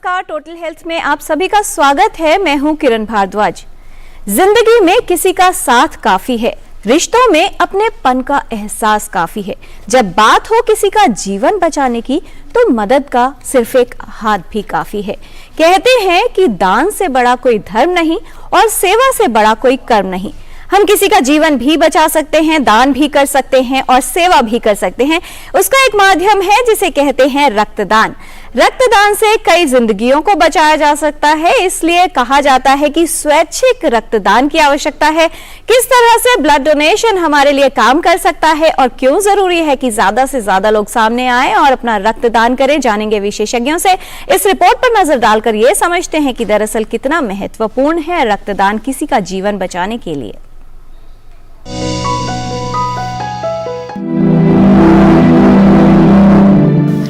नमस्कार, total health में आप सभी का स्वागत है। मैं हूं किरण भारद्वाज। जिंदगी में किसी का साथ काफी है, रिश्तों में अपनेपन का एहसास काफी है। जब बात हो किसी का जीवन बचाने की तो मदद का सिर्फ एक हाथ भी काफी है। कहते हैं कि दान से बड़ा कोई धर्म नहीं और सेवा से बड़ा कोई कर्म नहीं। हम किसी का जीवन भी बचा सकते हैं, दान भी कर सकते हैं और सेवा भी कर सकते हैं। उसका एक माध्यम है जिसे कहते हैं रक्तदान। रक्तदान से कई जिंदगियों को बचाया जा सकता है, इसलिए कहा जाता है कि स्वैच्छिक रक्तदान की आवश्यकता है। किस तरह से ब्लड डोनेशन हमारे लिए काम कर सकता है और क्यों जरूरी है कि ज्यादा से ज्यादा लोग सामने आए और अपना रक्तदान करें, जानेंगे विशेषज्ञों से। इस रिपोर्ट पर नजर डालकर ये समझते हैं कि दरअसल कितना महत्वपूर्ण है रक्तदान किसी का जीवन बचाने के लिए।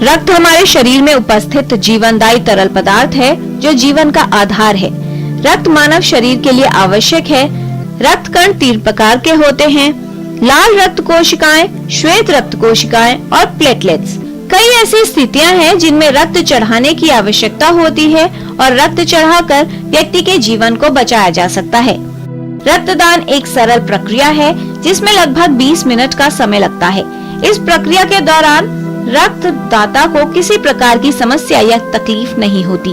रक्त हमारे शरीर में उपस्थित जीवनदायी तरल पदार्थ है जो जीवन का आधार है। रक्त मानव शरीर के लिए आवश्यक है। रक्त कण 3 प्रकार के होते हैं: लाल रक्त कोशिकाएं, श्वेत रक्त कोशिकाएं और प्लेटलेट्स। कई ऐसी स्थितियां हैं जिनमें रक्त चढ़ाने की आवश्यकता होती है और रक्त चढ़ाकर व्यक्ति के जीवन को बचाया जा सकता है। रक्तदान एक सरल प्रक्रिया है जिसमें लगभग 20 मिनट का समय लगता है। इस प्रक्रिया के दौरान रक्तदाता को किसी प्रकार की समस्या या तकलीफ नहीं होती।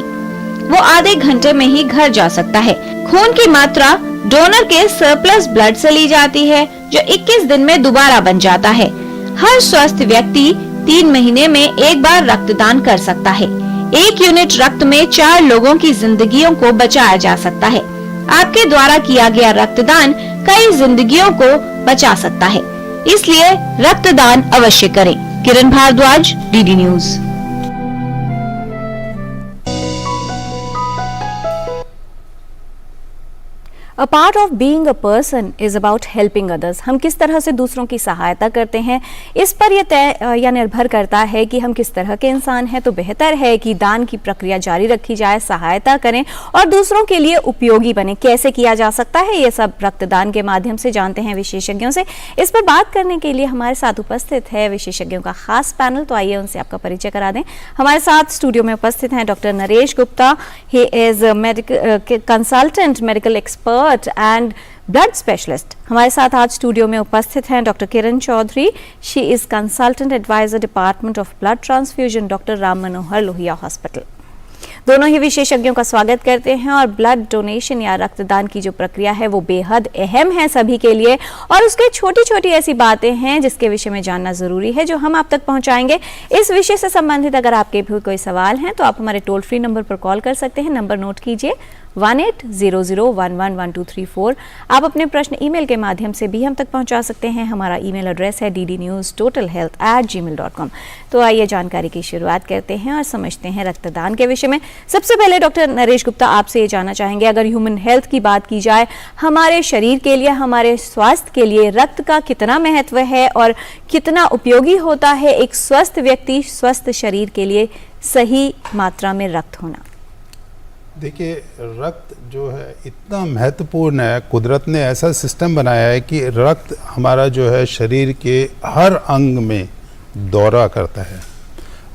वो आधे घंटे में ही घर जा सकता है। खून की मात्रा डोनर के सरप्लस ब्लड से ली जाती है जो 21 दिन में दोबारा बन जाता है। हर स्वस्थ व्यक्ति 3 महीने में एक बार रक्तदान कर सकता है। 1 यूनिट रक्त में 4 लोगों की जिंदगियों को बचाया जा सकता है। आपके द्वारा किया गया रक्तदान कई जिंदगियों को बचा सकता है, इसलिए रक्तदान अवश्य करें। Kiran Bhardwaj, DD news. A part of being a person is about helping others. हम किस तरह से दूसरों की सहायता करते हैं, इस पर यह तय या निर्भर करता है कि हम किस तरह के इंसान हैं। तो बेहतर है कि दान की प्रक्रिया जारी रखी जाए, सहायता करें और दूसरों के लिए उपयोगी बने। कैसे किया जा सकता है ये सब रक्तदान के माध्यम से जानते हैं विशेषज्ञों से। इस पर बात करने के लिए हमारे साथ उपस्थित है विशेषज्ञों का खास पैनल। तो आइए उनसे आपका परिचय करा दें। हमारे साथ स्टूडियो में उपस्थित हैं doctor Naresh Gupta. He is medical consultant, medical expert and blood specialist. हमारे साथ आज स्टूडियो में उपस्थित हैं doctor Kiran Chaudhary. She is consultant advisor, department of blood transfusion, doctor Ram Manohar Lohia hospital. दोनों ही विशेषज्ञों का स्वागत करते हैं। और ब्लड डोनेशन या रक्तदान की जो प्रक्रिया है वो बेहद अहम है सभी के लिए और उसके छोटी छोटी ऐसी बातें हैं जिसके विषय में जानना जरूरी है, जो हम आप तक पहुंचाएंगे। इस विषय से संबंधित अगर आपके भी कोई सवाल हैं तो आप हमारे टोल फ्री नंबर पर कॉल कर सकते हैं। नंबर नोट कीजिए 1800111234। आप अपने प्रश्न ईमेल के माध्यम से भी हम तक पहुंचा सकते हैं। हमारा ईमेल एड्रेस है ddnewstotalhealth@gmail.com। तो आइए जानकारी की शुरुआत करते हैं और समझते हैं रक्तदान के विषय में। सबसे पहले डॉक्टर नरेश गुप्ता, आपसे ये जानना चाहेंगे, अगर ह्यूमन हेल्थ की बात की जाए, हमारे शरीर के लिए, हमारे स्वास्थ्य के लिए रक्त का कितना महत्व है और कितना उपयोगी होता है एक स्वस्थ व्यक्ति, स्वस्थ शरीर के लिए सही मात्रा में रक्त होना? देखिए, रक्त जो है इतना महत्वपूर्ण है। कुदरत ने ऐसा सिस्टम बनाया है कि रक्त हमारा जो है शरीर के हर अंग में दौरा करता है।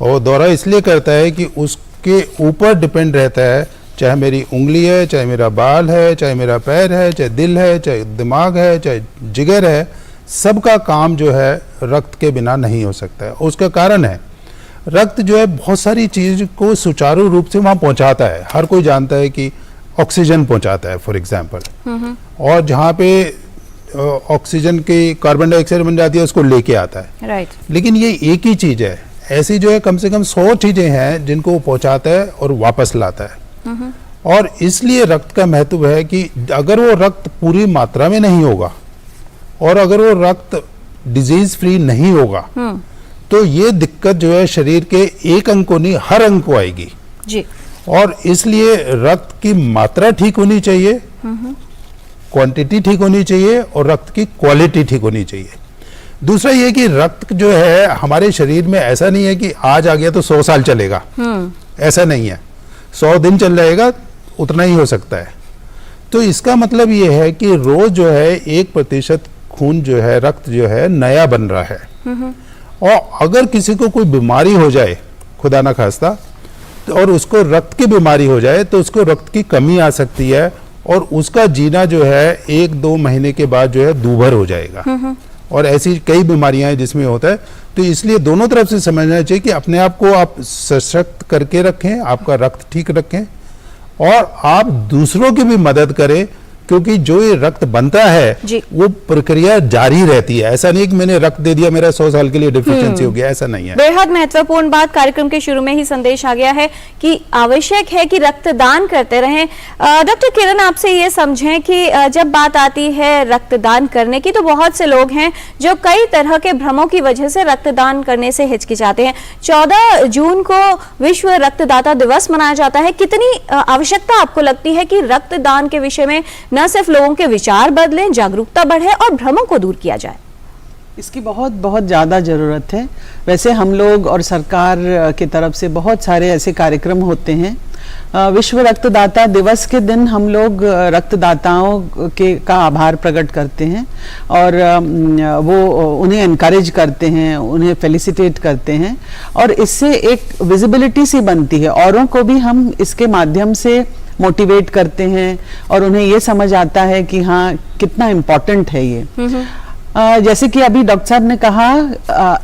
और दौरा इसलिए करता है कि उसके ऊपर डिपेंड रहता है, चाहे मेरी उंगली है, चाहे मेरा बाल है, चाहे मेरा पैर है, चाहे दिल है, चाहे दिमाग है, चाहे जिगर है, सबका काम जो है रक्त के बिना नहीं हो सकता है। उसका कारण है रक्त जो है बहुत सारी चीज़ को सुचारू रूप से वहाँ पहुँचाता है। हर कोई जानता है कि ऑक्सीजन पहुँचाता है फॉर एग्जांपल, और जहाँ पे ऑक्सीजन की कार्बन डाइऑक्साइड बन जाती है उसको लेके आता है। राइट। लेकिन ये एक ही चीज़ है, ऐसी जो है कम से कम 100 चीज़ें हैं जिनको वो पहुँचाता है और वापस लाता है। और इसलिए रक्त का महत्व है कि अगर वो रक्त पूरी मात्रा में नहीं होगा और अगर वो रक्त डिजीज फ्री नहीं होगा तो ये दिक्कत जो है शरीर के एक अंग को नहीं, हर अंग को आएगी जी। और इसलिए रक्त की मात्रा ठीक होनी चाहिए, क्वांटिटी ठीक होनी चाहिए और रक्त की क्वालिटी ठीक होनी चाहिए। दूसरा ये कि रक्त जो है हमारे शरीर में ऐसा नहीं है कि आज आ गया तो 100 साल चलेगा, ऐसा नहीं है। 100 दिन चल जाएगा, उतना ही हो सकता है। तो इसका मतलब ये है कि रोज जो है 1% खून जो है, रक्त जो है नया बन रहा है। और अगर किसी को कोई बीमारी हो जाए, खुदा ना खास्ता, और उसको रक्त की बीमारी हो जाए तो उसको रक्त की कमी आ सकती है और उसका जीना जो है 1-2 महीने के बाद जो है दूभर हो जाएगा। और ऐसी कई बीमारियां हैं जिसमें होता है। तो इसलिए दोनों तरफ से समझना चाहिए कि अपने आप को आप सशक्त करके रखें, आपका रक्त ठीक रखें और आप दूसरों की भी मदद करें, क्योंकि जो ये रक्त बनता है वो प्रक्रिया जारी रहती है। ऐसा नहीं कि मैंने रक्त दे दिया मेरा 100 साल के लिए डिफिशिएंसी हो गया, ऐसा नहीं है। बेहद महत्वपूर्ण बात, कार्यक्रम के शुरू में ही संदेश आ गया है कि आवश्यक है कि रक्तदान करते रहें। डॉक्टर किरण, आपसे ये समझें कि जब बात आती है रक्तदान करने की तो बहुत से लोग हैं जो कई तरह के भ्रमों की वजह से रक्तदान करने से हिचकिचाते हैं। 14 जून को विश्व रक्तदाता दिवस मनाया जाता है। कितनी आवश्यकता आपको लगती है कि रक्तदान के विषय में न सिर्फ लोगों के विचार बदलें, जागरूकता बढ़े और भ्रमों को दूर किया जाए? इसकी बहुत बहुत ज़्यादा ज़रूरत है। वैसे हम लोग और सरकार की तरफ से बहुत सारे ऐसे कार्यक्रम होते हैं। विश्व रक्तदाता दिवस के दिन हम लोग रक्तदाताओं का आभार प्रकट करते हैं और वो उन्हें एनकरेज करते हैं, उन्हें फेलिसिटेट करते हैं और इससे एक विजिबिलिटी सी बनती है। औरों को भी हम इसके माध्यम से मोटिवेट करते हैं और उन्हें ये समझ आता है कि हाँ कितना इम्पोर्टेंट है ये। जैसे कि अभी डॉक्टर साहब ने कहा,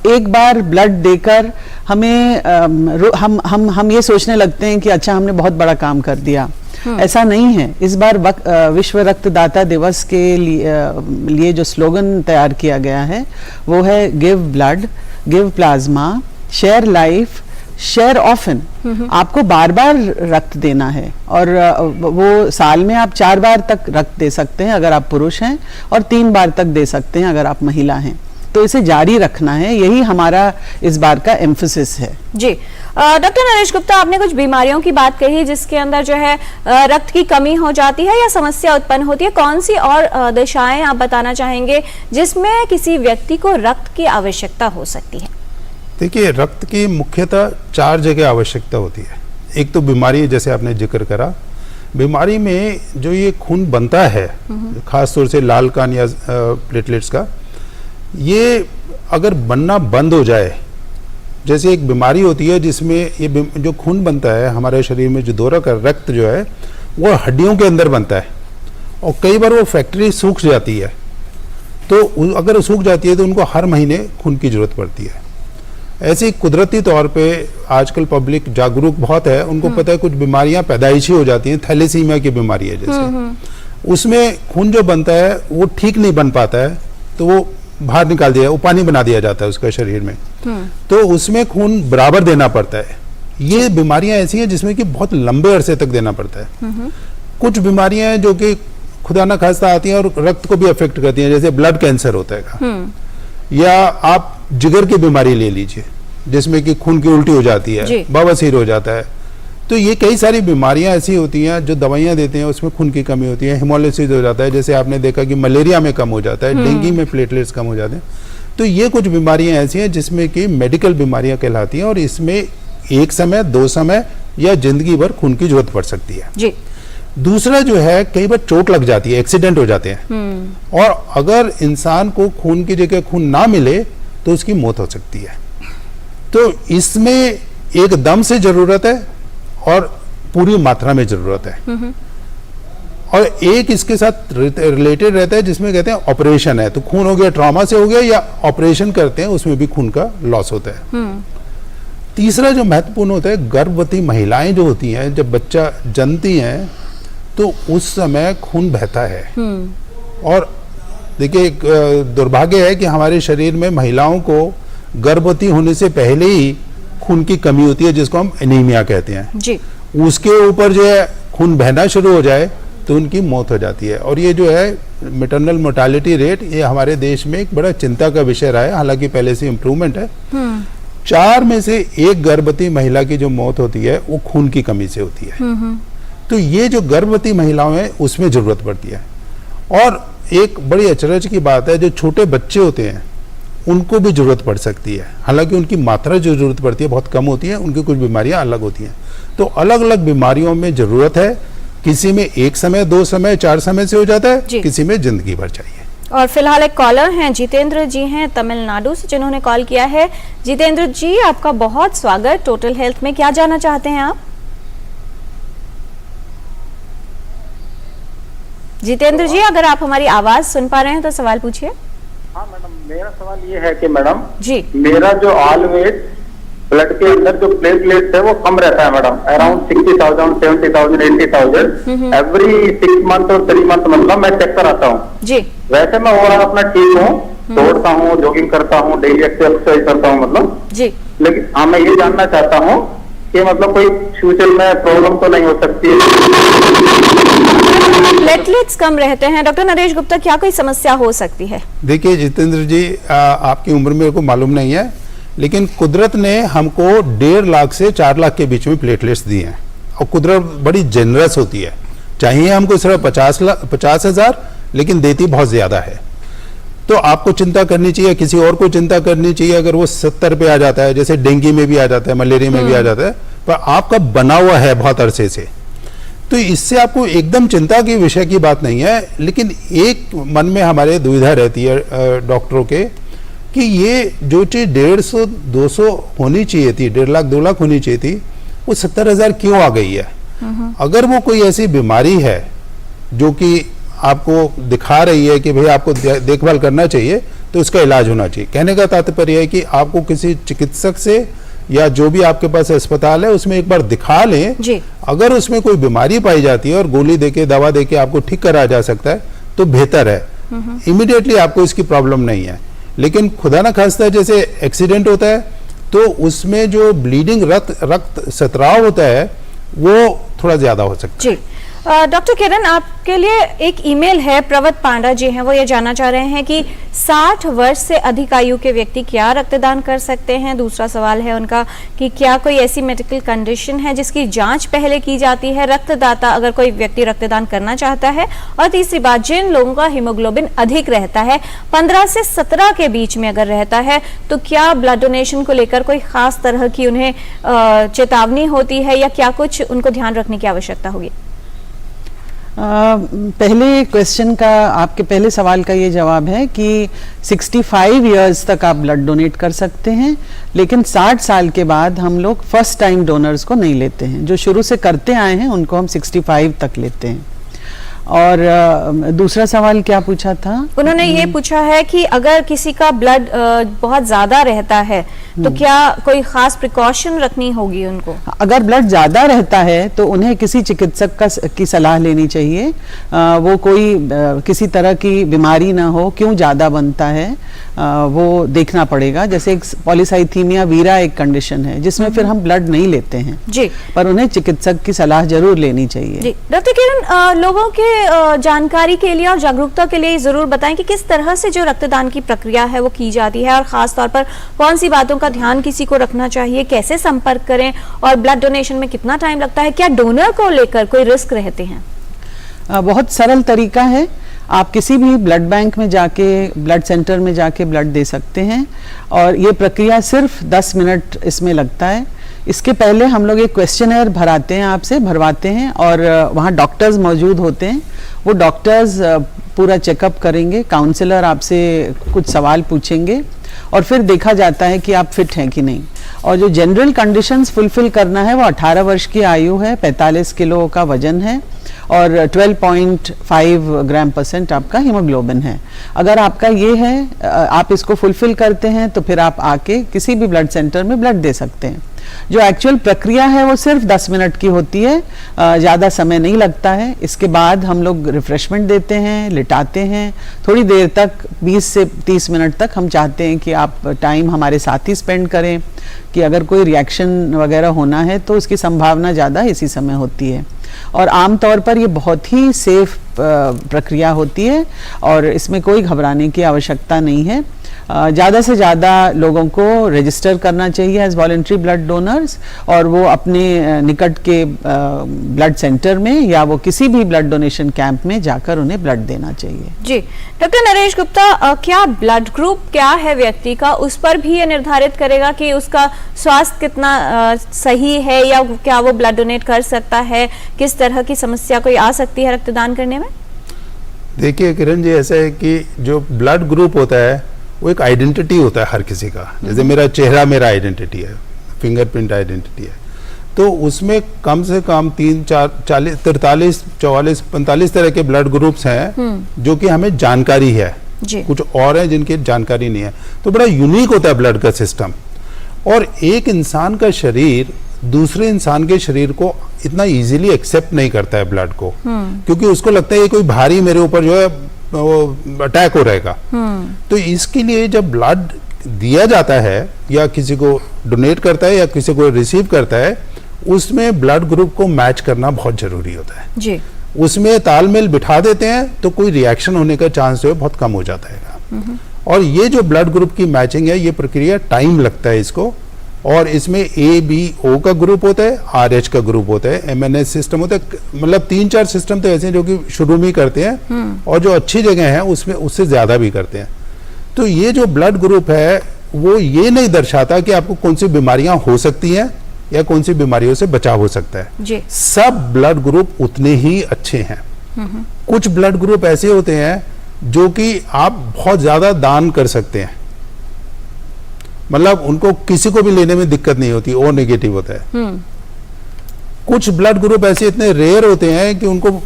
एक बार ब्लड देकर हमें हम ये सोचने लगते हैं कि अच्छा हमने बहुत बड़ा काम कर दिया। ऐसा नहीं है। इस बार विश्व रक्तदाता दिवस के लिए जो स्लोगन तैयार किया गया है वो है give blood, give plasma, share life, share often. आपको बार बार रक्त देना है और वो साल में आप 4 बार तक रक्त दे सकते हैं अगर आप पुरुष हैं और 3 बार तक दे सकते हैं अगर आप महिला हैं। तो इसे जारी रखना है, यही हमारा इस बार का एम्फेसिस है। जी डॉक्टर नरेश गुप्ता, आपने कुछ बीमारियों की बात कही जिसके अंदर जो है रक्त की कमी हो जाती है या समस्या उत्पन्न होती है। कौन सी और दशाएं आप बताना चाहेंगे जिसमें किसी व्यक्ति को रक्त की आवश्यकता हो सकती है? देखिए, रक्त की मुख्यतः 4 जगह आवश्यकता होती है। एक तो बीमारी, जैसे आपने जिक्र करा, बीमारी में जो ये खून बनता है खास तौर से लाल कान या प्लेटलेट्स का, ये अगर बनना बंद हो जाए, जैसे एक बीमारी होती है जिसमें ये जो खून बनता है हमारे शरीर में, जो दोहरा का रक्त जो है वो हड्डियों के अंदर बनता है और कई बार वो फैक्ट्री सूख जाती है। तो अगर सूख जाती है तो उनको हर महीने खून की जरूरत पड़ती है। ऐसे कुदरती तौर पे आजकल पब्लिक जागरूक बहुत है, उनको पता है कुछ बीमारियां पैदाइशी हो जाती हैं। थैलेसीमिया की बीमारी है जैसे, उसमें खून जो बनता है वो ठीक नहीं बन पाता है तो वो बाहर निकाल दिया, वो पानी बना दिया जाता है उसका शरीर में, तो उसमें खून बराबर देना पड़ता है। ये बीमारियां ऐसी हैं जिसमें कि बहुत लंबे अरसे तक देना पड़ता है। कुछ बीमारियां हैं जो कि खुदा ना खास्ता आती हैं और रक्त को भी अफेक्ट करती हैं, जैसे ब्लड कैंसर होता है, या आप जिगर की बीमारी ले लीजिए जिसमें कि खून की उल्टी हो जाती है, बवासीर हो जाता है। तो ये कई सारी बीमारियां ऐसी होती हैं जो दवाइयां देते हैं उसमें खून की कमी होती है, हेमोलिसिस हो जाता है, जैसे आपने देखा कि मलेरिया में कम हो जाता है, डेंगू में प्लेटलेट्स कम हो जाते हैं। तो ये कुछ बीमारियां ऐसी हैं जिसमें कि मेडिकल बीमारियां कहलाती हैं और इसमें एक समय, 2 समय या जिंदगी भर खून की जरूरत पड़ सकती है। जी। दूसरा जो है, कई बार चोट लग जाती है, एक्सीडेंट हो जाते हैं और अगर इंसान को खून की जगह खून ना मिले तो उसकी मौत हो सकती है। तो इसमें एक दम से जरूरत है और पूरी मात्रा में जरूरत है। और एक इसके साथ रिलेटेड रहता है जिसमें कहते हैं ऑपरेशन है, तो खून हो गया, ट्रॉमा से हो गया, या ऑपरेशन करते हैं उसमें भी खून का लॉस होता है। तीसरा जो महत्वपूर्ण होता है, गर्भवती महिलाएं जो होती हैं, जब बच्चा जन्मती हैं तो उस समय खून बहता है। और देखिए, दुर्भाग्य है कि हमारे शरीर में महिलाओं को गर्भवती होने से पहले ही खून की कमी होती है, जिसको हम एनीमिया कहते हैं जी। उसके ऊपर जो है खून बहना शुरू हो जाए तो उनकी मौत हो जाती है। और ये जो है मैटरनल मोर्टालिटी रेट, ये हमारे देश में एक बड़ा चिंता का विषय रहा है, हालांकि पहले से इम्प्रूवमेंट है। 4 में से 1 गर्भवती महिला की जो मौत होती है वो खून की कमी से होती है। तो ये जो गर्भवती महिलाएं हैं उसमें जरूरत पड़ती है। और एक बड़ी अचरज की बात है, जो छोटे बच्चे होते हैं उनको भी जरूरत पड़ सकती है, हालांकि उनकी मात्रा जो जरूरत पड़ती है बहुत कम होती है, उनकी कुछ बीमारियां अलग होती हैं। तो अलग अलग बीमारियों में जरूरत है, किसी में 1 समय, 2 समय, 4 समय से हो जाता है, किसी में जिंदगी भर चाहिए। और फिलहाल एक कॉलर हैं, जितेंद्र जी हैं तमिलनाडु से, जिन्होंने कॉल किया है। जितेंद्र जी, आपका बहुत स्वागत टोटल हेल्थ में। क्या जानना चाहते हैं आप? जितेंद्र जी, अगर आप हमारी आवाज सुन पा रहे हैं तो सवाल पूछिए। हाँ मैडम, मेरा सवाल ये है कि मैडम जी, मेरा जो ऑलवेज ब्लड के अंदर जो प्लेटलेट्स है वो कम रहता है मैडम, अराउंड 60,000, 70,000, 80,000 एवरी 6 मंथ और 3 मंथ मतलब मैं चेक कराता हूँ जी, वैसे मैं ओवरऑल अपना ठीक हूँ, दौड़ता हूँ, जॉगिंग करता हूँ, डेली एक्सरसाइज करता हूँ मतलब जी। लेकिन हाँ मैं ये जानना चाहता हूँ कि मतलब कोई फ्यूचर में प्रॉब्लम तो नहीं हो सकती है? प्लेटलेट्स कम रहते हैं डॉक्टर नरेश गुप्ता, क्या कोई समस्या हो सकती है? देखिए जितेंद्र जी, आपकी उम्र मेरे को मालूम नहीं है, लेकिन कुदरत ने हमको 1.5 लाख से 4 लाख के बीच में प्लेटलेट्स दिए हैं और कुदरत बड़ी जेनरस होती है। चाहिए हमको सिर्फ 50,000, लेकिन देती बहुत ज्यादा है। तो आपको चिंता करनी चाहिए, किसी और को चिंता करनी चाहिए अगर वो 70 पे आ जाता है, जैसे डेंगू में भी आ जाता है, मलेरिया में भी आ जाता है, पर आपका बना हुआ है बहुत अरसे से, तो इससे आपको एकदम चिंता की विषय की बात नहीं है। लेकिन एक मन में हमारे दुविधा रहती है डॉक्टरों के कि ये जो चीज 150, 200 होनी चाहिए थी, 1.5 लाख 2 लाख होनी चाहिए थी, वो 70,000 क्यों आ गई है? अगर वो कोई ऐसी बीमारी है जो कि आपको दिखा रही है कि भाई आपको देखभाल करना चाहिए, तो उसका इलाज होना चाहिए। कहने का तात्पर्य है कि आपको किसी चिकित्सक से या जो भी आपके पास अस्पताल है उसमें एक बार दिखा लें जी। अगर उसमें कोई बीमारी पाई जाती है और गोली देके, दवा देके आपको ठीक करा जा सकता है तो बेहतर है। इमीडिएटली आपको इसकी प्रॉब्लम नहीं है। लेकिन खुदा ना खास्ता जैसे एक्सीडेंट होता है तो उसमें जो ब्लीडिंग रक्त स्त्राव होता है वो थोड़ा ज्यादा हो सकता है। जी। डॉक्टर किरण, आपके लिए एक ईमेल है, प्रवत पांडा जी हैं, वो ये जानना चाह रहे हैं कि 60 वर्ष से अधिक आयु के व्यक्ति क्या रक्तदान कर सकते हैं? दूसरा सवाल है उनका कि क्या कोई ऐसी मेडिकल कंडीशन है जिसकी जांच पहले की जाती है रक्तदाता अगर कोई व्यक्ति रक्तदान करना चाहता है? और तीसरी बात, जिन लोगों का हीमोग्लोबिन अधिक रहता है 15 से 17 के बीच में अगर रहता है, तो क्या ब्लड डोनेशन को लेकर कोई खास तरह की उन्हें चेतावनी होती है या क्या कुछ उनको ध्यान रखने की आवश्यकता होगी? पहले क्वेश्चन का, आपके पहले सवाल का ये जवाब है कि 65 इयर्स तक आप ब्लड डोनेट कर सकते हैं, लेकिन 60 साल के बाद हम लोग फर्स्ट टाइम डोनर्स को नहीं लेते हैं। जो शुरू से करते आए हैं उनको हम 65 तक लेते हैं। और दूसरा सवाल क्या पूछा था उन्होंने? ये पूछा है कि अगर किसी का ब्लड बहुत ज्यादा रहता है तो क्या कोई खास प्रिकॉशन रखनी होगी उनको? अगर ब्लड ज्यादा रहता है तो उन्हें किसी चिकित्सक की सलाह लेनी चाहिए। वो कोई किसी तरह की बीमारी ना हो, क्यों ज्यादा बनता है वो देखना पड़ेगा। जैसे एक पॉलीसाइथीमिया वीरा एक कंडीशन है जिसमें फिर हम ब्लड नहीं लेते हैं जी, पर उन्हें चिकित्सक की सलाह जरूर लेनी चाहिए। जी। डॉक्टर किरण, लोगों के जानकारी के लिए और जागरूकता के लिए जरूर बताएं कि किस तरह से जो रक्तदान की प्रक्रिया है वो की जाती है और खास तौर पर कौन सी बातों का ध्यान किसी को रखना चाहिए, कैसे संपर्क करें और ब्लड डोनेशन में कितना टाइम लगता है? क्या डोनर को लेकर कोई रिस्क रहते हैं? बहुत सरल तरीका है। आप किसी भी ब्लड बैंक में जाके, ब्लड सेंटर में जाके ब्लड दे सकते हैं और ये प्रक्रिया सिर्फ 10 मिनट इसमें लगता है। इसके पहले हम लोग एक क्वेश्चनर भरवाते हैं और वहाँ डॉक्टर्स मौजूद होते हैं। वो डॉक्टर्स पूरा चेकअप करेंगे, काउंसलर आपसे कुछ सवाल पूछेंगे और फिर देखा जाता है कि आप फिट हैं कि नहीं। और जो जनरल कंडीशंस फुलफिल करना है वो 18 वर्ष की आयु है, 45 किलो का वजन है और 12.5 ग्राम % आपका हीमोग्लोबिन है। अगर आपका ये है, आप इसको फुलफिल करते हैं तो फिर आप आके किसी भी ब्लड सेंटर में ब्लड दे सकते हैं। जो एक्चुअल प्रक्रिया है वो सिर्फ 10 मिनट की होती है, ज़्यादा समय नहीं लगता है। इसके बाद हम लोग रिफ्रेशमेंट देते हैं, लिटाते हैं थोड़ी देर तक, 20 से 30 मिनट तक हम चाहते हैं कि आप टाइम हमारे साथ ही स्पेंड करें कि अगर कोई रिएक्शन वगैरह होना है तो उसकी संभावना ज़्यादा इसी समय होती है। और आमतौर पर ये बहुत ही सेफ प्रक्रिया होती है और इसमें कोई घबराने की आवश्यकता नहीं है। ज़्यादा से ज़्यादा लोगों को रजिस्टर करना चाहिए एज वॉलंटरी ब्लड डोनर्स और वो अपने निकट के ब्लड सेंटर में या वो किसी भी ब्लड डोनेशन कैंप में जाकर उन्हें ब्लड देना चाहिए। जी। डॉक्टर नरेश गुप्ता, क्या ब्लड ग्रुप क्या है व्यक्ति का, उस पर भी ये निर्धारित करेगा कि उसका स्वास्थ्य कितना सही है या क्या वो ब्लड डोनेट कर सकता है? किस तरह की समस्या कोई आ सकती है रक्तदान करने में? देखिए किरण जी, ऐसा है कि जो ब्लड ग्रुप होता है वो एक आइडेंटिटी होता है हर किसी का। जैसे मेरा चेहरा मेरा आइडेंटिटी है, फिंगरप्रिंट आइडेंटिटी है, तो उसमें कम से कम 3, 4, 40, 43, 44, 45 तरह के ब्लड ग्रुप्स हैं जो कि हमें जानकारी है। जी। कुछ और हैं जिनकी जानकारी नहीं है। तो बड़ा यूनिक होता है ब्लड का सिस्टम। और एक इंसान का शरीर दूसरे इंसान के शरीर को इतना इजीली एक्सेप्ट नहीं करता है ब्लड को, क्योंकि उसको लगता है ये कोई भारी मेरे ऊपर जो है वो अटैक हो रहेगा। तो इसके लिए जब ब्लड दिया जाता है या किसी को डोनेट करता है या किसी को रिसीव करता है, उसमें ब्लड ग्रुप को मैच करना बहुत जरूरी होता है जी। उसमें तालमेल बिठा देते हैं तो कोई रिएक्शन होने का चांस जो है बहुत कम हो जाता है। और ये जो ब्लड ग्रुप की मैचिंग है, ये प्रक्रिया टाइम लगता है इसको। और इसमें ABO का ग्रुप होता है, RH का ग्रुप होता है, MNS सिस्टम होता है। मतलब 3-4 सिस्टम तो ऐसे हैं जो कि शुरू में ही करते हैं और जो अच्छी जगह है उसमें उससे ज्यादा भी करते हैं। तो ये जो ब्लड ग्रुप है वो ये नहीं दर्शाता कि आपको कौन सी बीमारियां हो सकती हैं या कौन सी बीमारियों से बचाव हो सकता है जी। सब ब्लड ग्रुप उतने ही अच्छे हैं। कुछ ब्लड ग्रुप ऐसे होते हैं जो कि आप बहुत ज्यादा दान कर सकते हैं, मतलब उनको किसी को भी लेने में दिक्कत नहीं होती, O नेगेटिव होता है। कुछ ब्लड ग्रुप ऐसे इतने रेयर होते हैं कि उनको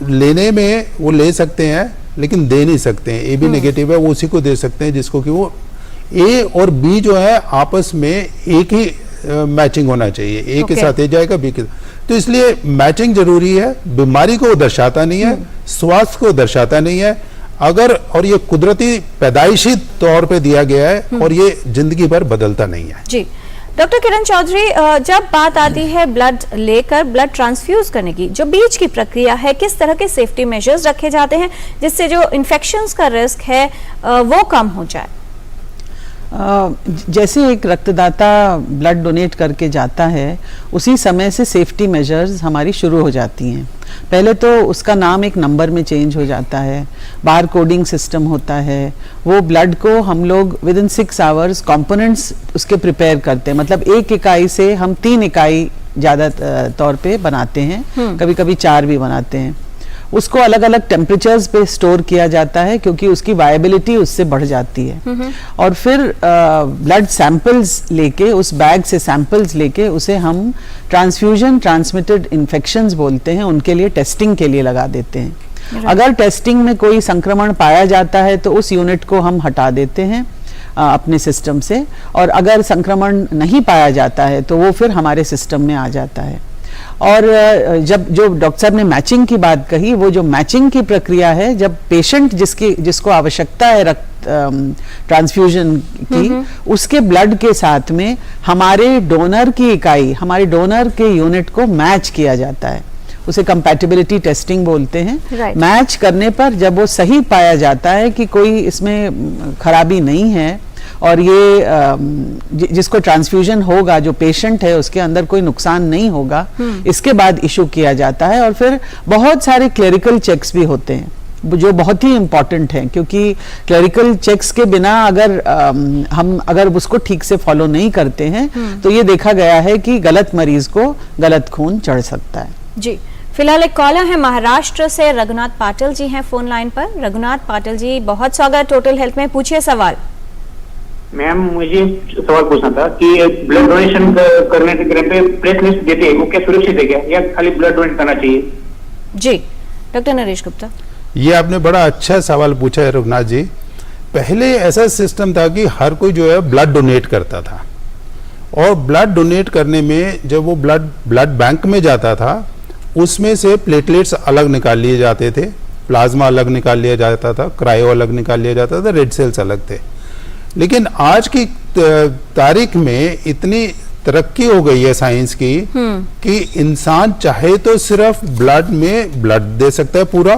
लेने में वो ले सकते हैं लेकिन दे नहीं सकते हैं। AB नेगेटिव है, वो उसी को दे सकते हैं जिसको कि वो A और B जो है आपस में एक ही मैचिंग होना चाहिए। A के साथ A जाएगा, B के। तो इसलिए मैचिंग जरूरी है। बीमारी को दर्शाता नहीं है, स्वास्थ्य को दर्शाता नहीं है। अगर और ये कुदरती पैदाइशी तौर पे दिया गया है और ये जिंदगी भर बदलता नहीं है। जी। डॉक्टर किरण चौधरी, जब बात आती है ब्लड लेकर ब्लड ट्रांसफ्यूज करने की, जो बीच की प्रक्रिया है, किस तरह के सेफ्टी मेजर्स रखे जाते हैं जिससे जो इन्फेक्शंस का रिस्क है वो कम हो जाए? जैसे एक रक्तदाता ब्लड डोनेट करके जाता है, उसी समय से सेफ्टी मेजर्स हमारी शुरू हो जाती हैं। पहले तो उसका नाम एक नंबर में चेंज हो जाता है, बार कोडिंग सिस्टम होता है। वो ब्लड को हम लोग विद इन 6 आवर्स कंपोनेंट्स उसके प्रिपेयर करते हैं। मतलब एक इकाई से हम 3 इकाई ज़्यादा तौर पे बनाते हैं, कभी कभी 4 भी बनाते हैं। उसको अलग अलग टेम्परेचर्स पे स्टोर किया जाता है क्योंकि उसकी वायबिलिटी उससे बढ़ जाती है। और फिर ब्लड सैंपल्स लेके, उस बैग से सैंपल्स लेके उसे हम ट्रांसफ्यूजन ट्रांसमिटेड इन्फेक्शंस बोलते हैं, उनके लिए टेस्टिंग के लिए लगा देते हैं। अगर टेस्टिंग में कोई संक्रमण पाया जाता है तो उस यूनिट को हम हटा देते हैं अपने सिस्टम से, और अगर संक्रमण नहीं पाया जाता है तो वो फिर हमारे सिस्टम में आ जाता है। और जब जो डॉक्टर साहब ने मैचिंग की बात कही, वो जो मैचिंग की प्रक्रिया है, जब पेशेंट जिसको आवश्यकता है रक्त ट्रांसफ्यूजन की, उसके ब्लड के साथ में हमारे डोनर की इकाई, हमारे डोनर के यूनिट को मैच किया जाता है। उसे कंपैटिबिलिटी टेस्टिंग बोलते हैं। मैच करने पर जब वो सही पाया जाता है कि कोई इसमें खराबी नहीं है और ये जिसको ट्रांसफ्यूजन होगा, जो पेशेंट है, उसके अंदर कोई नुकसान नहीं होगा, इसके बाद इशू किया जाता है। और फिर बहुत सारे क्लरिकल चेक्स भी होते हैं जो बहुत ही इम्पोर्टेंट हैं, क्योंकि क्लरिकल चेक्स के बिना हम अगर उसको ठीक से फॉलो नहीं करते हैं तो ये देखा गया है कि गलत मरीज को गलत खून चढ़ सकता है। जी। फिलहाल एक कॉलर है महाराष्ट्र से, रघुनाथ पाटिल जी हैं फोन लाइन पर। रघुनाथ पाटिल जी, बहुत स्वागत टोटल हेल्थ में, पूछिए सवाल। मैम, मुझे सवाल पूछना था कि ब्लड डोनेशन करने के टाइम पे प्लेटलेट्स देते हैं, वो क्या सुरक्षित है क्या, या खाली ब्लड डोनेट करना चाहिए? जी, डॉक्टर नरेश गुप्ता। ये आपने बड़ा अच्छा सवाल पूछा है रघुनाथ जी। पहले ऐसा सिस्टम था कि हर कोई जो है ब्लड डोनेट करता था, और ब्लड डोनेट करने में जब वो ब्लड बैंक में जाता था, उसमें से प्लेटलेट्स अलग निकाल लिए जाते थे, प्लाज्मा अलग निकाल लिया जाता था, क्रायो अलग निकाल लिया जाता था, रेड सेल्स अलग थे। लेकिन आज की तारीख में इतनी तरक्की हो गई है साइंस की कि इंसान चाहे तो सिर्फ ब्लड में ब्लड दे सकता है पूरा,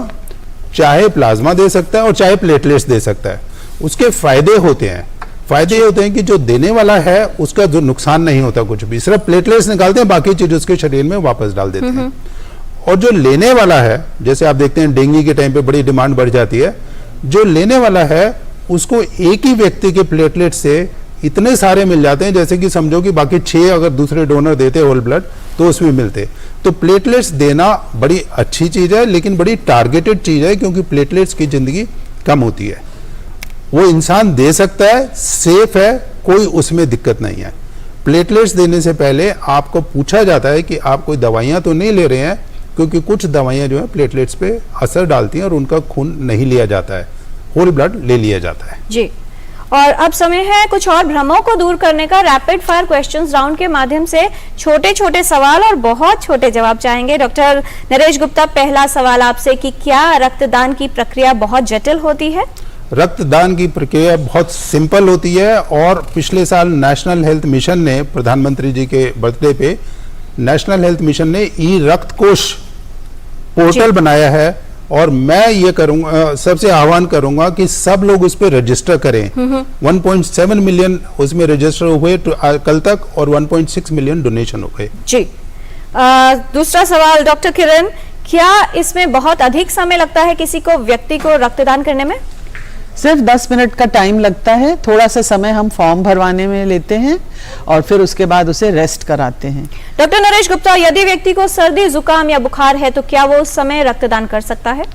चाहे प्लाज्मा दे सकता है और चाहे प्लेटलेट्स दे सकता है। उसके फायदे होते हैं। फायदे ये होते हैं कि जो देने वाला है उसका जो नुकसान नहीं होता कुछ भी, सिर्फ प्लेटलेट्स निकालते हैं, बाकी चीज उसके शरीर में वापस डाल देते हैं। और जो लेने वाला है, जैसे आप देखते हैं डेंगू के टाइम पे बड़ी डिमांड बढ़ जाती है, जो लेने वाला है उसको एक ही व्यक्ति के प्लेटलेट से इतने सारे मिल जाते हैं, जैसे कि समझो कि बाकी 6 अगर दूसरे डोनर देते होल ब्लड तो उसमें मिलते। तो प्लेटलेट्स देना बड़ी अच्छी चीज़ है, लेकिन बड़ी टारगेटेड चीज़ है, क्योंकि प्लेटलेट्स की ज़िंदगी कम होती है। वो इंसान दे सकता है, सेफ है, कोई उसमें दिक्कत नहीं है। प्लेटलेट्स देने से पहले आपको पूछा जाता है कि आप कोई दवाइयाँ तो नहीं ले रहे हैं, क्योंकि कुछ दवाइयाँ जो है प्लेटलेट्स पे असर डालती हैं और उनका खून नहीं लिया जाता है, होल ब्लड ले लिया जाता है। जी, और अब समय है कुछ और भ्रमों को दूर करने का। रैपिड फायर क्वेश्चंस राउंड के माध्यम से छोटे छोटे सवाल और बहुत छोटे जवाब चाहेंगे। डॉक्टर नरेश गुप्ता, पहला सवाल आपसे कि क्या रक्तदान की प्रक्रिया बहुत जटिल होती है? रक्तदान की प्रक्रिया बहुत सिंपल होती है, और पिछले साल नेशनल हेल्थ मिशन ने, प्रधानमंत्री जी के बर्थडे पे नेशनल हेल्थ मिशन ने ई रक्त कोष पोर्टल बनाया है, और मैं ये करूंगा, सबसे आह्वान करूंगा कि सब लोग उस पर रजिस्टर करें। 1.7 मिलियन उसमें रजिस्टर हुए कल तक, और 1.6 मिलियन डोनेशन हो गए। जी, दूसरा सवाल डॉक्टर किरण, क्या इसमें बहुत अधिक समय लगता है किसी को, व्यक्ति को रक्तदान करने में? सिर्फ 10 मिनट का टाइम लगता है। थोड़ा सा समय हम फॉर्म भरवाने में लेते हैं और फिर उसके बाद उसे रेस्ट कराते हैं। डॉक्टर नरेश गुप्ता, यदि व्यक्ति को सर्दी, जुकाम या बुखार है तो क्या वो उस समय रक्तदान कर सकता है?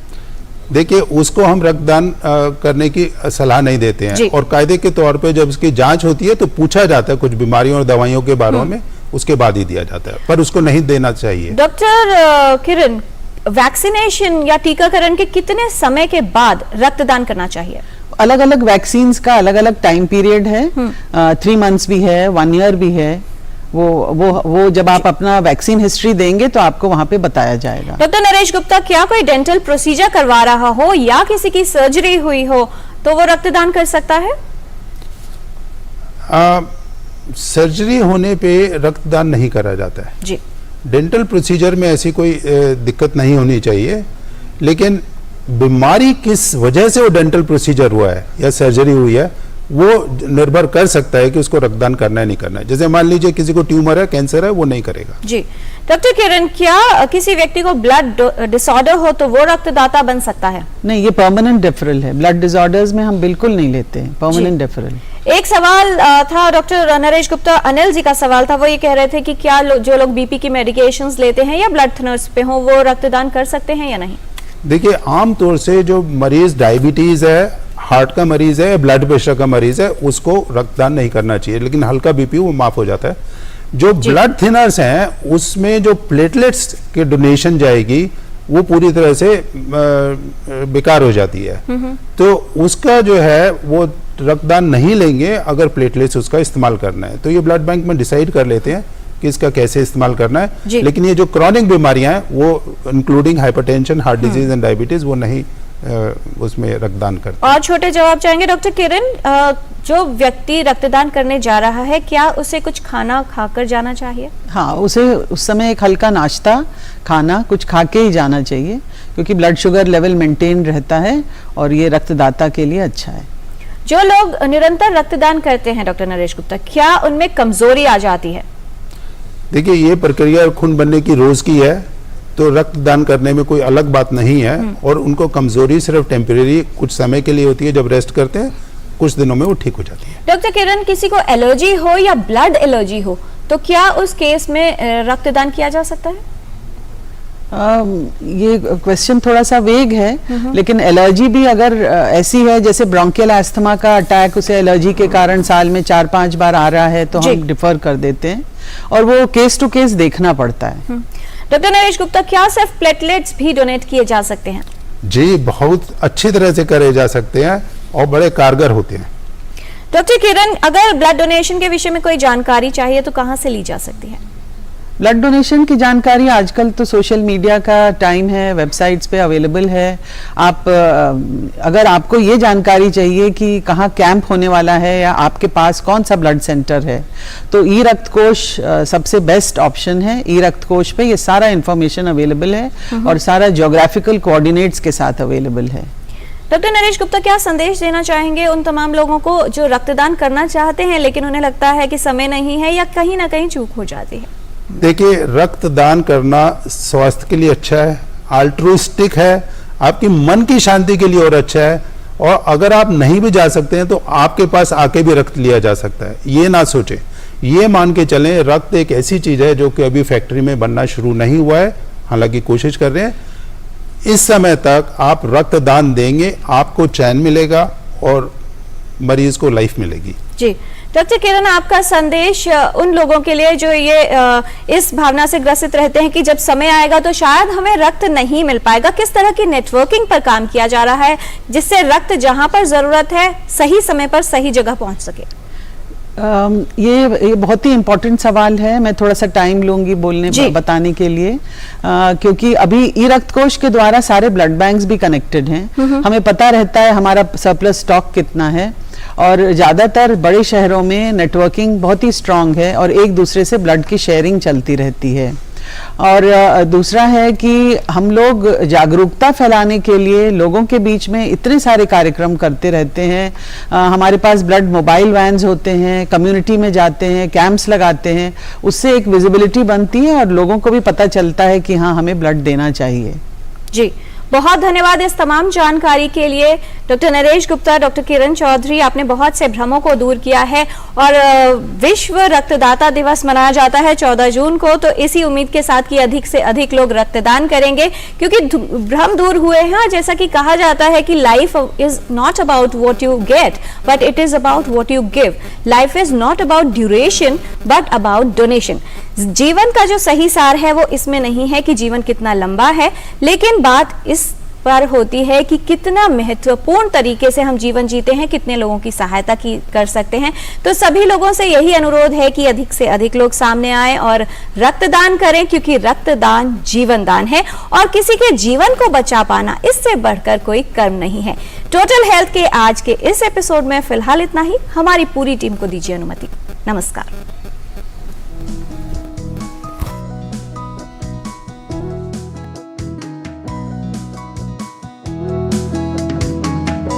देखिए, उसको हम रक्तदान करने की सलाह नहीं देते हैं, और कायदे के तौर पे जब उसकी जांच होती है तो पूछा जाता है कुछ बीमारियों और दवाइयों के बारे में, उसके बाद ही दिया जाता है, पर उसको नहीं देना चाहिए। डॉक्टर किरण, वैक्सीनेशन या टीकाकरण के कितने समय के बाद रक्तदान करना चाहिए? अलग अलग वैक्सीन्स का अलग अलग टाइम पीरियड है। 3 मंथ्स भी है, 1 ईयर भी है। वो जब आप अपना वैक्सीन हिस्ट्री देंगे तो आपको वहां पे बताया जाएगा। डॉक्टर नरेश गुप्ता, क्या कोई डेंटल प्रोसीजर करवा रहा हो या किसी की सर्जरी हुई हो तो वो रक्तदान कर सकता है? सर्जरी होने पे रक्तदान नहीं करा जाता है जी। डेंटल प्रोसीजर में ऐसी कोई दिक्कत नहीं होनी चाहिए, लेकिन बीमारी किस वजह से वो डेंटल प्रोसीजर हुआ है या सर्जरी हुई है वो निर्भर कर सकता है कि उसको रक्तदान करना है नहीं करना है। जैसे मान लीजिए किसी को ट्यूमर है, कैंसर है, वो नहीं करेगा। जी। डॉक्टर किरण, क्या किसी व्यक्ति को ब्लड डिसऑर्डर हो तो वो रक्तदाता बन सकता है? नहीं, ये परमानेंट डिफरल है। ब्लड डिसऑर्डर्स में हम बिल्कुल नहीं लेते हैं परमानेंट डिफरल। एक सवाल था डॉक्टर नरेश गुप्ता, अनिल जी का सवाल था। वो ये कह रहे थे कि क्या जो लोग बीपी की मेडिकेशंस लेते हैं या ब्लड थिनर्स पे हो वो रक्तदान कर सकते हैं या नहीं? देखिए, आमतौर से जो मरीज डायबिटीज है, हार्ट का मरीज है, ब्लड प्रेशर का मरीज है, उसको रक्तदान नहीं करना चाहिए, लेकिन हल्का बीपी वो माफ हो जाता है। जो ब्लड थिनर्स हैं उसमें जो प्लेटलेट्स के डोनेशन जाएगी वो पूरी तरह से बेकार हो जाती है, तो उसका जो है वो रक्तदान नहीं लेंगे अगर प्लेटलेट्स उसका इस्तेमाल करना है। तो ये ब्लड बैंक में डिसाइड कर लेते हैं कि इसका कैसे इस्तेमाल करना है, लेकिन ये जो क्रॉनिक बीमारियां हैं वो including hypertension, heart disease and diabetes, वो नहीं उसमें रक्तदान करते। और छोटे जवाब चाहेंगे डॉक्टर किरण, जो व्यक्ति रक्तदान करने जा रहा है क्या उसे कुछ खाना खाकर जाना चाहिए? हाँ, उसे उस समय एक हल्का नाश्ता, खाना कुछ खा के ही जाना चाहिए, क्योंकि ब्लड शुगर लेवल मेंटेन रहता है और ये रक्तदाता के लिए अच्छा है। जो लोग निरंतर रक्तदान करते हैं डॉक्टर नरेश गुप्ता, क्या उनमें कमजोरी आ जाती है? देखिए, ये प्रक्रिया खून बनने की रोज की है, तो रक्तदान करने में कोई अलग बात नहीं है, और उनको कमजोरी सिर्फ टेम्परेरी कुछ समय के लिए होती है। जब रेस्ट करते हैं कुछ दिनों में वो ठीक हो जाती है। डॉक्टर किरण, किसी को एलर्जी हो या ब्लड एलर्जी हो तो क्या उस केस में रक्तदान किया जा सकता है? ये क्वेश्चन थोड़ा सा वेग है, लेकिन एलर्जी भी अगर ऐसी है जैसे ब्रोंकियल एस्थमा का अटैक, उसे एलर्जी के कारण साल में 4-5 बार आ रहा है तो हम डिफर कर देते हैं, और वो केस टू केस देखना पड़ता है। डॉक्टर नरेश गुप्ता, क्या सिर्फ प्लेटलेट्स भी डोनेट किए जा सकते हैं? जी, बहुत अच्छी तरह से करे जा सकते हैं और बड़े कारगर होते हैं। डॉक्टर किरण, अगर ब्लड डोनेशन के विषय में कोई जानकारी चाहिए तो कहां से ली जा सकती है? ब्लड डोनेशन की जानकारी आजकल तो सोशल मीडिया का टाइम है, वेबसाइट्स पे अवेलेबल है। आप अगर आपको ये जानकारी चाहिए कि कहाँ कैंप होने वाला है या आपके पास कौन सा ब्लड सेंटर है, तो ई रक्त कोष सबसे बेस्ट ऑप्शन है। ई रक्त कोष पे ये सारा इंफॉर्मेशन अवेलेबल है और सारा ज्योग्राफिकल कोऑर्डिनेट्स के साथ अवेलेबल है। डॉक्टर नरेश गुप्ता, क्या संदेश देना चाहेंगे उन तमाम लोगों को जो रक्तदान करना चाहते हैं लेकिन उन्हें लगता है कि समय नहीं है या कहीं ना कहीं चूक हो जाती है? देखिए, रक्तदान करना स्वास्थ्य के लिए अच्छा है, अल्ट्रुइस्टिक है, आपकी मन की शांति के लिए और अच्छा है, और अगर आप नहीं भी जा सकते हैं तो आपके पास आके भी रक्त लिया जा सकता है। ये ना सोचें, ये मान के चलें रक्त एक ऐसी चीज है जो कि अभी फैक्ट्री में बनना शुरू नहीं हुआ है, हालांकि कोशिश कर रहे हैं। इस समय तक आप रक्तदान देंगे, आपको चैन मिलेगा और मरीज को लाइफ मिलेगी। जी डॉक्टर किरण, आपका संदेश उन लोगों के लिए जो ये इस भावना से ग्रसित रहते हैं कि जब समय आएगा तो शायद हमें रक्त नहीं मिल पाएगा, किस तरह की नेटवर्किंग पर काम किया जा रहा है जिससे रक्त जहां पर जरूरत है सही समय पर सही जगह पहुंच सके? ये बहुत ही इम्पोर्टेंट सवाल है। मैं थोड़ा सा टाइम लूंगी बताने के लिए, क्योंकि अभी ई रक्त कोष के द्वारा सारे ब्लड बैंक्स भी कनेक्टेड हैं। हमें पता रहता है हमारा सरप्लस स्टॉक कितना है, और ज़्यादातर बड़े शहरों में नेटवर्किंग बहुत ही स्ट्रांग है और एक दूसरे से ब्लड की शेयरिंग चलती रहती है। और दूसरा है कि हम लोग जागरूकता फैलाने के लिए लोगों के बीच में इतने सारे कार्यक्रम करते रहते हैं। हमारे पास ब्लड मोबाइल वैन्स होते हैं, कम्युनिटी में जाते हैं, कैंप्स लगाते हैं, उससे एक विजिबिलिटी बनती है और लोगों को भी पता चलता है कि हाँ, हमें ब्लड देना चाहिए। जी बहुत धन्यवाद इस तमाम जानकारी के लिए डॉक्टर नरेश गुप्ता, डॉक्टर किरण चौधरी। आपने बहुत से भ्रमों को दूर किया है और विश्व रक्तदाता दिवस मनाया जाता है 14 जून को, तो इसी उम्मीद के साथ कि अधिक से अधिक लोग रक्तदान करेंगे, क्योंकि भ्रम दूर हुए हैं। जैसा कि कहा जाता है कि life is not about what you get but it is about what you give. Life is not about duration but about donation. जीवन का जो सही सार है वो इसमें नहीं है कि जीवन कितना लंबा है, लेकिन बात इस पर होती है कि कितना महत्वपूर्ण तरीके से हम जीवन जीते हैं, कितने लोगों की सहायता कर सकते हैं। तो सभी लोगों से यही अनुरोध है कि अधिक से अधिक लोग सामने आए और रक्तदान करें, क्योंकि रक्तदान जीवन दान है और किसी के जीवन को बचा पाना इससे बढ़कर कोई कर्म नहीं है। टोटल हेल्थ के आज के इस एपिसोड में फिलहाल इतना ही। हमारी पूरी टीम को दीजिए अनुमति। नमस्कार।